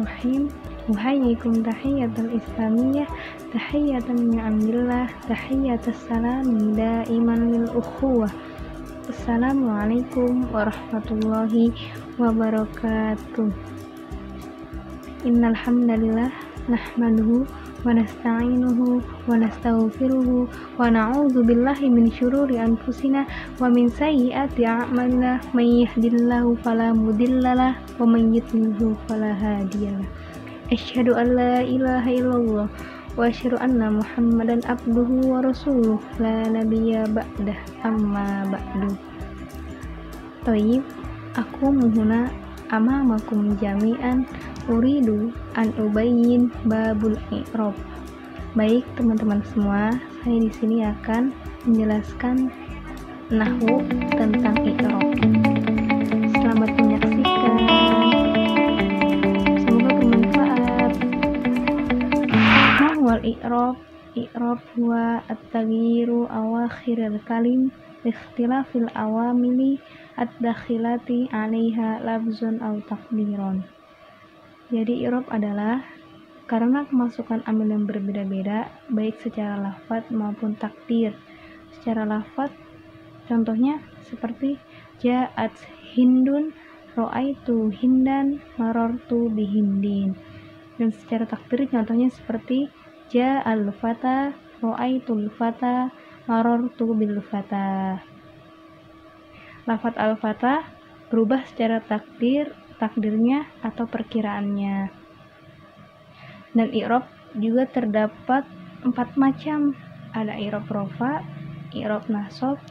Bismillahirrahmanirrahim. Uhayyikum tahiyatul islamiyah, tahiyatan min indillah, tahiyatus salami daiman lil ukhuwah. Assalamualaikum warahmatullahi wabarakatuh. Innal hamdalillah nahmaduhu wa nasta'inuhu wa nastaghfiruhu wa na'udzu billahi min syururi anfusina wa min sayyiati a'malina. May yahdihillahu fala mudhillalah wa may yudlilhu fala hadiyalah. Asyhadu an la ilaha illallah wa asyhadu anna Muhammadan abduhu wa rasuluh la nabiyya ba'dah amma ba'du. Thayyib, aku muhuna amamakum jami'an uridu an ubayyin babul i'rab. Baik teman-teman semua, saya di sini akan menjelaskan nahwu tentang i'rab. Selamat menyaksikan. Semoga bermanfaat. Nahwal i'rab. I'rab huwa at-taghyiru awakhiril kalim ikhtilafil awamili ad-dakhilati 'alaiha lafzun aw taqdiron. Jadi i'rab adalah karena kemasukan amil yang berbeda-beda baik secara lafadz maupun takdir. Secara lafadz contohnya seperti ja'at hindun, ra'aitu hindan, marartu bihindin. Dan secara takdir contohnya seperti ja'al fata, ra'aitul fata, marartu bil fata. Lafadz al-fata berubah secara takdirnya atau perkiraannya. Dan i'rab juga terdapat 4 macam. Ada i'rab rofa, i'rab nasab,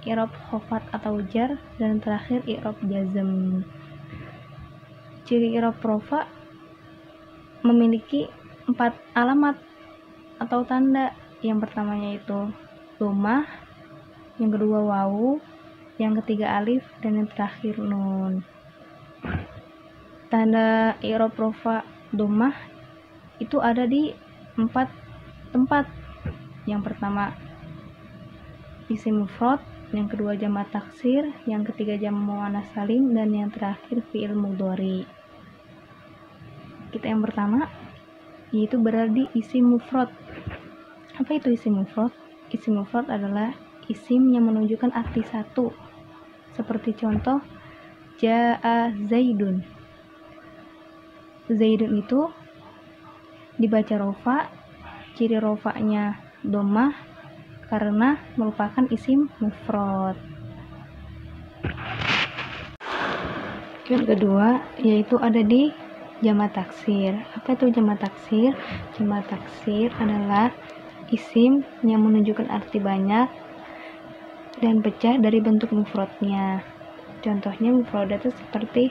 i'rab khofat atau jar, dan terakhir i'rab jazm. Ciri i'rab rofa memiliki 4 alamat atau tanda. Yang pertamanya itu dhammah, yang kedua wawu, yang ketiga alif, dan yang terakhir nun. Tanda i'rab rofa dhammah itu ada di 4 tempat. Yang pertama isim mufrad, yang kedua jamak taksir, yang ketiga jamak muannats salim, dan yang terakhir fi'il mudhari. Kita yang pertama yaitu berada di isim mufrad. Apa itu isim mufrad? Isim mufrad adalah isim yang menunjukkan arti satu. Seperti contoh ja'a zaidun. Zaidun itu dibaca rofa, ciri rofanya dhammah karena merupakan isim mufrad. Yang kedua yaitu ada di jamak taksir. Apa itu jamak taksir? Jamak taksir adalah isim yang menunjukkan arti banyak dan pecah dari bentuk mufradnya. Contohnya mufradat itu seperti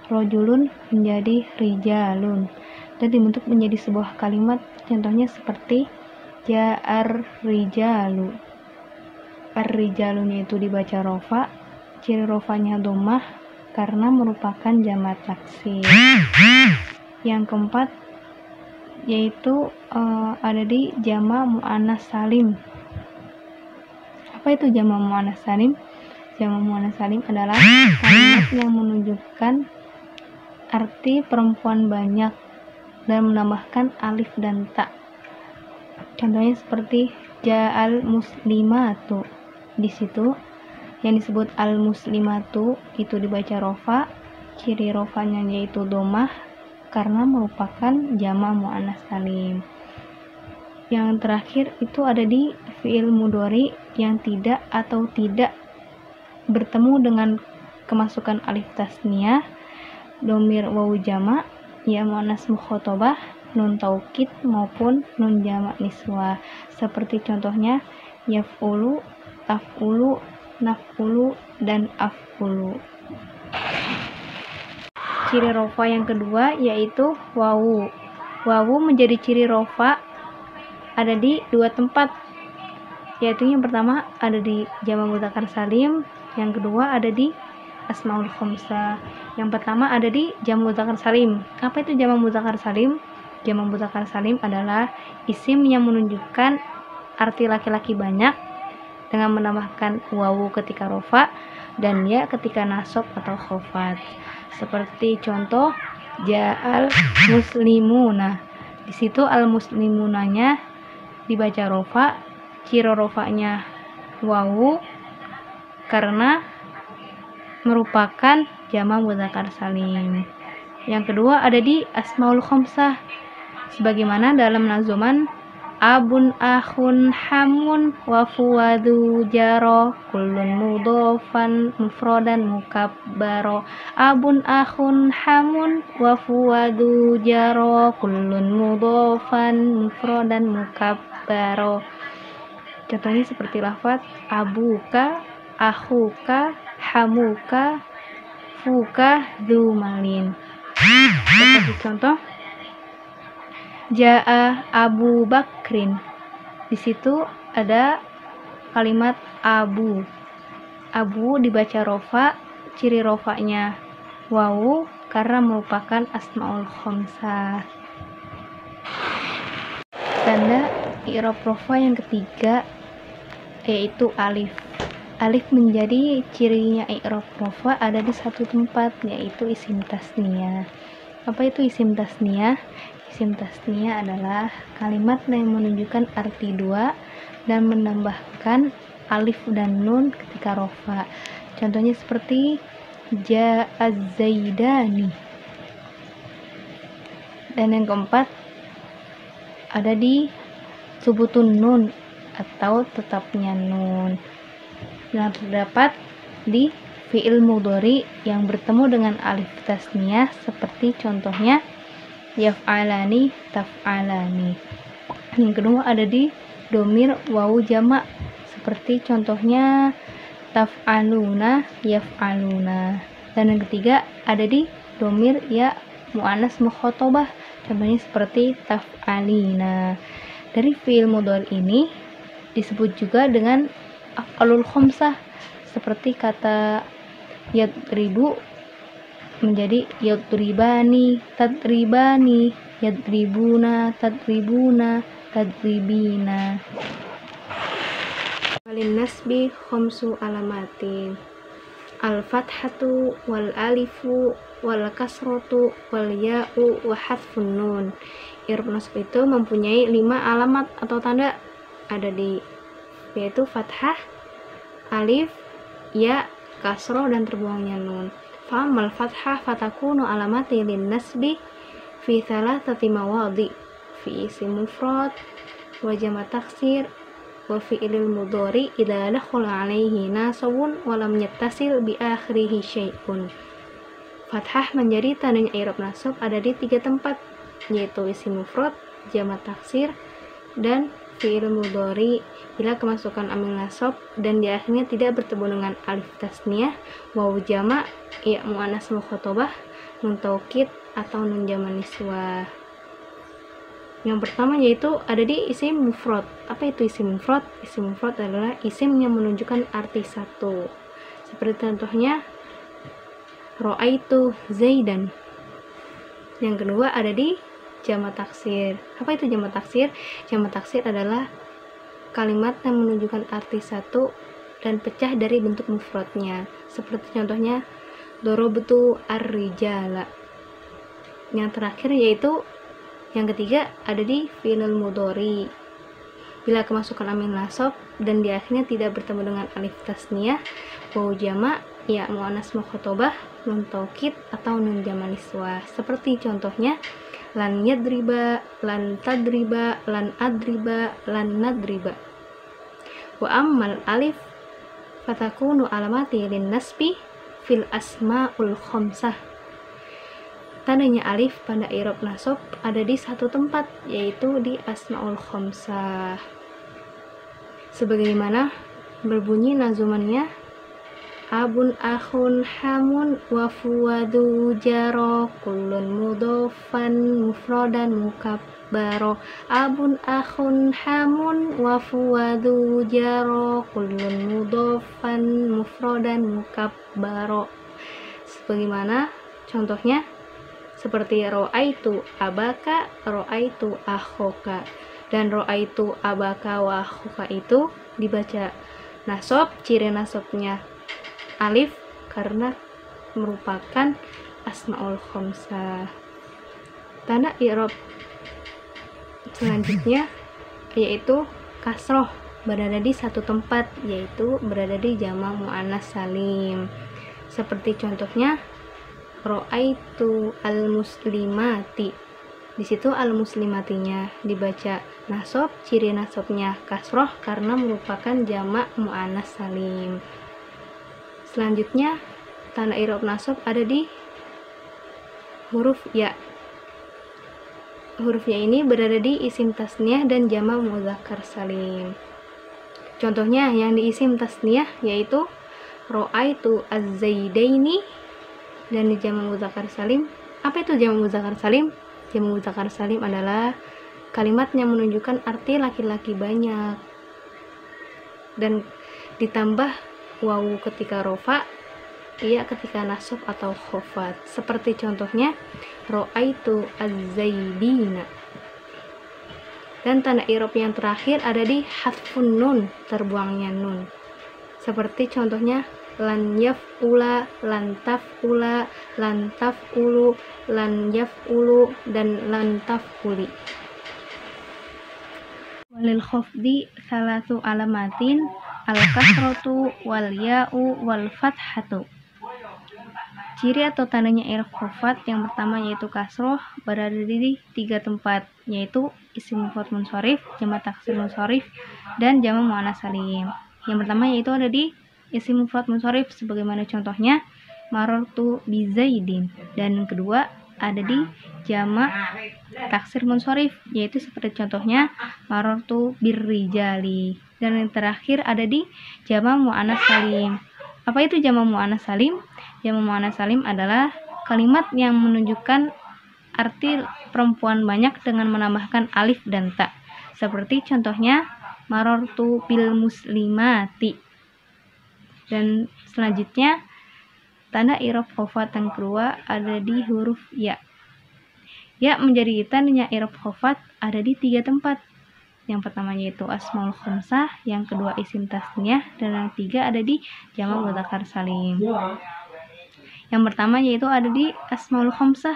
rojulun menjadi rijalun dan dibentuk menjadi sebuah kalimat. Contohnya seperti ja'ar rijalu. Ar-rijalunya itu dibaca rofa, ciri rofanya dhammah karena merupakan jamak taksir. Yang keempat yaitu ada di jamak muannats salim. Apa itu jamak muannats salim? Jamak muannats salim adalah kalimat yang menunjukkan arti perempuan banyak dan menambahkan alif dan ta. Contohnya seperti ja'al muslimatu. Di situ yang disebut al muslimatu itu dibaca rofa, ciri rofanya yaitu dhammah karena merupakan jamak muannats salim. Yang terakhir itu ada di fi'il mudhari yang tidak atau tidak bertemu dengan kemasukan alif tasniyah, dhamir wawu jamak, ya muannats mukhatabah, nun taukid maupun nun jamak niswah. Seperti contohnya yaf'ulu, taf'ulu, naf'ulu, dan af'ulu. Ciri rofa yang kedua yaitu wawu. Wawu menjadi ciri rofa ada di 2 tempat, yaitu yang pertama ada di jamak mudzakkar salim, yang kedua ada di asmaul khamsah. Yang pertama ada di jamak mudzakkar salim. Apa itu jamak mudzakkar salim? Jamak mudzakkar salim adalah isim yang menunjukkan arti laki-laki banyak dengan menambahkan wawu ketika rofa dan ya ketika nasab atau khofat. Seperti contoh ja'al muslimuna. Di situ al muslimunanya dibaca rofa, ciri rofanya wawu karena merupakan jamak mudzakkar salim. Yang kedua ada di asmaul khamsah, sebagaimana dalam nazuman abun akhun hamun wa fuwadu jaro kullun mudhofan mufrodan mukabbaro. Abun akhun hamun wa fuwadu jaro kullun mudhofan mufrodan mukabbaro. Contohnya seperti lafaz abuka, akhuka, hamuka, fuka, dzumalin. Seperti contoh Ja'a Abu Bakrin. Di situ ada kalimat abu. Abu dibaca rofa, ciri rofanya wawu karena merupakan asmaul khamsah. Tanda i'rab rofa yang ketiga yaitu alif. Alif menjadi cirinya i'rab rofa ada di satu tempat, yaitu isim tasniyah. Apa itu isim tasniyah? Isim tasniyah adalah kalimat yang menunjukkan arti dua dan menambahkan alif dan nun ketika rofa. Contohnya seperti ja'az zaidani. Dan yang keempat ada di subutun nun atau tetapnya nun. Nah, terdapat di fi'il mudhari yang bertemu dengan alif tasniyah seperti contohnya yaf'alani, taf'alani. Yang kedua ada di domir wawu jamak seperti contohnya taf'aluna, yaf'aluna. Dan yang ketiga ada di domir ya mu'annas mukhatabah, contohnya seperti taf'alina. Dari fi'il mudhari ini disebut juga dengan af'alul khamsah seperti kata yadribu menjadi yadribani, tadribani, yadribuna, tadribuna, tadribina. Walin nasbi khamsu alamatin al-fathatu wal alifu wal kasratu wal ya'u wa hadfun nun. I'rab nasb itu mempunyai 5 alamat atau tanda, ada di yaitu fathah, alif, ya, kasroh dan terbuangnya nun. Fa'amal fathah fatakunu alamati lin nasbi fi thalathati mawadhi fi isim mufrad wa jamak taksir wa fi'il mudhari idza dakhala alaihi nasabun wa lam yattasil bi akhirih syai'un. Fathah menjadi tandanya i'rab nasab ada di 3 tempat, yaitu isim mufrad, jamak taksir, dan fi'il mudhari bila kemasukan amil nasab dan di akhirnya tidak bertemu dengan alif tasniyah, wawu jamak, ya mu'annas mukhatabah, nun taukid atau nun jamak niswah. Yang pertama yaitu ada di isim mufrad. Apa itu isim mufrad? Isim mufrad adalah isim yang menunjukkan arti satu. Seperti contohnya ra'aitu zaidan. Yang kedua ada di jamak taksir. Apa itu jamak taksir? Jamak taksir adalah kalimat yang menunjukkan arti satu dan pecah dari bentuk mufradnya. Seperti contohnya dorobtu ar-rijala. Yang terakhir yaitu yang ketiga ada di fi'il mudhari. Bila kemasukan amil nasab dan di akhirnya tidak bertemu dengan alif tasniyah, wawu jamak, ya mu'annas mukhatabah, nun taukid atau nun jamak niswah. Seperti contohnya lan yadriba, lan tadriba, lan adriba, lan nadriba. Wa ammal alif fatakunu alamati lin nasbi fil asmaul khamsah. Tandanya alif pada i'rab nasab ada di satu tempat, yaitu di asmaul khamsah. Sebagaimana berbunyi nazumannya abun akhun hamun wa fuwadu jaro kullun mudhofan mufrodan mukabbaro. Abun akhun hamun wa fuwadu jaro kullun mudhofan mufrodan mukabbaro. Sebagaimana contohnya seperti ro'aitu abaka, ro'aitu akhoka. Dan ro'aitu abaka wa akhoka itu dibaca nasab, ciri nasabnya alif karena merupakan asmaul khamsah. Tanda i'rab selanjutnya yaitu kasroh berada di satu tempat, yaitu berada di jamak muannas salim. Seperti contohnya ro'aitu al-muslimati. Di situ al-muslimatinya dibaca nasab, ciri nasabnya kasroh karena merupakan jamak muannas salim. Selanjutnya tanda i'rab nasab ada di huruf ya. Huruf ya ini berada di isim tasniyah dan jamak mudzakkar salim. Contohnya yang di isim tasniyah yaitu ro'aitu az-zaidaini, dan di jamak mudzakkar salim, apa itu jamak mudzakkar salim? Jamak mudzakkar salim adalah kalimat yang menunjukkan arti laki-laki banyak dan ditambah wawu ketika rofa, iya ketika nasab atau khofat. Seperti contohnya ro'aitu az-zaidina. Dan tanda i'rab yang terakhir ada di hadfun nun, terbuangnya nun. Seperti contohnya lan yaf'ula, lan taf'ula, lan taf'ulu, lan yaf'ulu, dan lan taf'uli. Walil khafdi salatu alamatin al-kasratu wal ya'u wal fathatu. Ciri atau tandanya i'rab khafat yang pertama yaitu kasroh berada di 3 tempat, yaitu isim mufrad munsharif, jamak taksir munsharif, dan jamak muannas salim. Yang pertama yaitu ada di isim mufrad munsharif sebagaimana contohnya marartu bi zaidin, dan yang kedua ada di jamak taksir munsharif yaitu seperti contohnya marartu birrijali, dan yang terakhir ada di jamak muannas salim. Apa itu jamak muannas salim? Jamak muannas salim adalah kalimat yang menunjukkan arti perempuan banyak dengan menambahkan alif dan ta. Seperti contohnya marartu bil muslimati. Dan selanjutnya tanda i'rab khafat yang kedua ada di huruf ya. Ya menjadi tandanya i'rab khafat ada di 3 tempat. Yang pertama yaitu asmaul khamsah, yang kedua isim tasniyah, dan yang ketiga ada di jamak mudzakkar salim. Yang pertama yaitu ada di asmaul khamsah,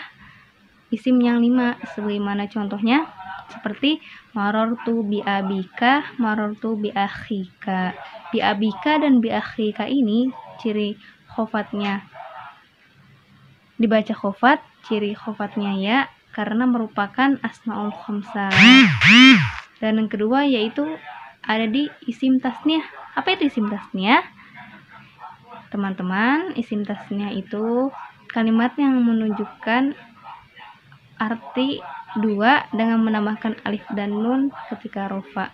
isim yang 5, sebagaimana contohnya seperti marartu bi abika, marartu bi akhika. Bi abika dan bi akhika ini ciri khofatnya dibaca khofat, ciri khofatnya ya karena merupakan asmaul khamsah. Dan yang kedua yaitu ada di isim tasniyah. Apa itu isim tasniyah? Teman-teman, isim tasniyah itu kalimat yang menunjukkan arti 2 dengan menambahkan alif dan nun ketika rofa.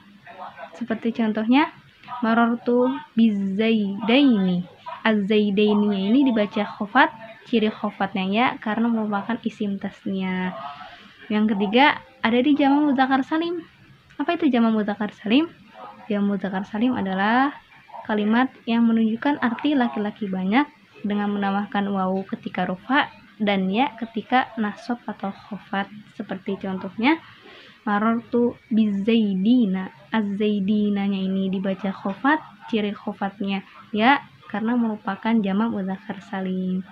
Seperti contohnya marartu bizaidaini. Az-zaidaini ini dibaca khofat, ciri khofatnya ya karena merupakan isim tasniyah. Yang ketiga ada di jamak mudzakkar salim. Apa itu jamak mudzakkar salim? Jamak mudzakkar salim adalah kalimat yang menunjukkan arti laki-laki banyak dengan menambahkan wawu ketika rofa dan ya ketika nasab atau khofat. Seperti contohnya marartu bizaidina. Az-zaidinanya ini dibaca khofat, ciri khofatnya ya karena merupakan jamak mudzakkar salim.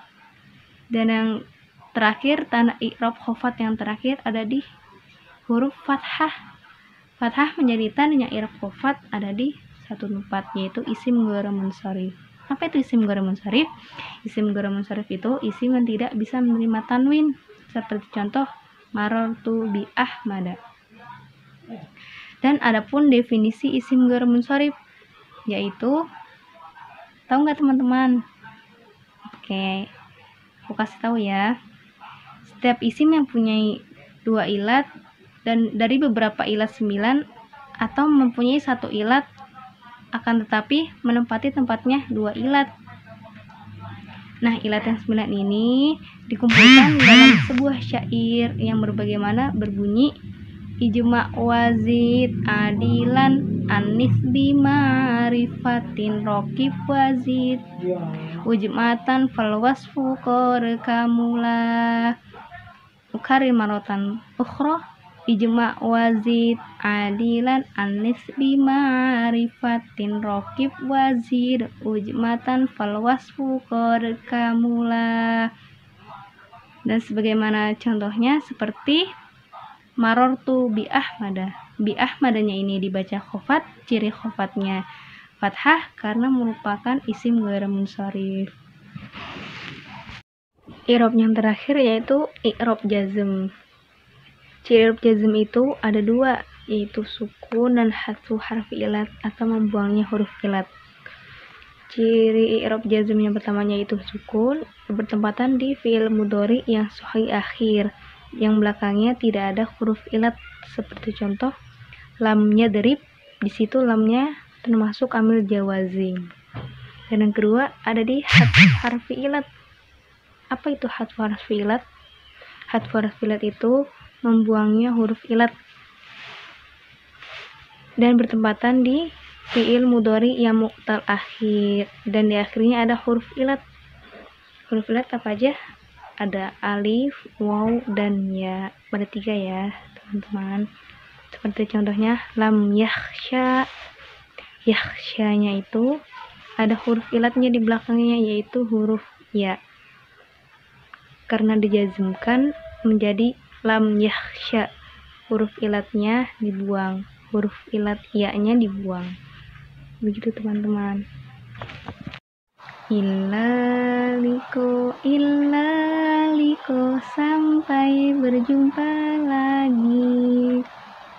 Dan yang terakhir tanda i'rab khofat yang terakhir ada di huruf fathah. Fathah menjadi tandanya i'rab khofat ada di 1 tempat yaitu isim ghair munsharif. Apa itu isim ghair munsharif? Isim ghair munsharif itu isim yang tidak bisa menerima tanwin. Seperti contoh marartu bi ahmada. Dan adapun definisi isim ghair munsharif yaitu, tahu nggak teman-teman? Oke, aku kasih tahu ya. Setiap isim yang punya 2 ilat dan dari beberapa ilat 9 atau mempunyai 1 ilat akan tetapi menempati tempatnya 2 ilat. Nah, ilat yang 9 ini dikumpulkan dalam sebuah syair yang berbunyi ijma wazid adilan anis bima'rifatin rokib wazid ujmatan falwasfu kamula ukari marotan ukhra ijma wazid adilan anis bima'rifatin rokib wazid ujmatan falwasfu kamula. Dan sebagaimana contohnya seperti marortu bi Ahmada. Bi Ahmadanya ini dibaca khofat, ciri khofatnya fathah karena merupakan isim ghair munsharif. I'rab yang terakhir yaitu i'rab jazm. Ciri i'rab jazm itu ada dua, yaitu sukun dan hadfu harfi ilat atau membuangnya huruf ilat. Ciri i'rab jazm yang pertamanya yaitu sukun, bertempatan di fi'il mudhari yang sahih akhir, yang belakangnya tidak ada huruf ilat, seperti contoh lam yadrib, di situ lamnya termasuk amil jawazim. Dan yang kedua ada di hadfu harfi ilat. Apa itu hadfu harfi ilat? Hadfu harfi ilat itu membuangnya huruf ilat dan bertempatan di fi'il mudhari yang mu'tal akhir, dan di akhirnya ada huruf ilat. Huruf ilat apa aja? Ada alif, waw, dan ya. Pada 3 ya teman-teman. Seperti contohnya lam yakhsha. Yakhshanya itu ada huruf ilatnya di belakangnya, yaitu huruf ya, karena dijazmkan menjadi lam yakhsha. Huruf ilatnya dibuang, huruf ilat ya-nya dibuang. Begitu teman-teman. Illa liko sampai berjumpa lagi.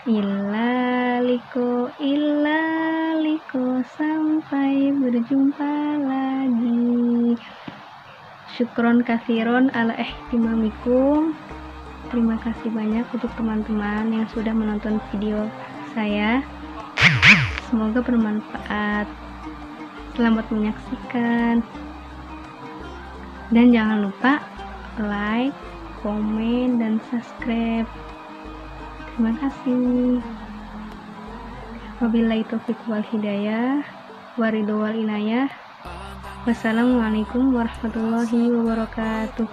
Illa liko sampai berjumpa lagi. Syukron katsiron ala ihtimamikum. Terima kasih banyak untuk teman-teman yang sudah menonton video saya. Semoga bermanfaat. Selamat menyaksikan. Dan jangan lupa like, komen, dan subscribe. Terima kasih. Wabillahi taufiq wal hidayah, waridho wal inayah. Wassalamualaikum warahmatullahi wabarakatuh.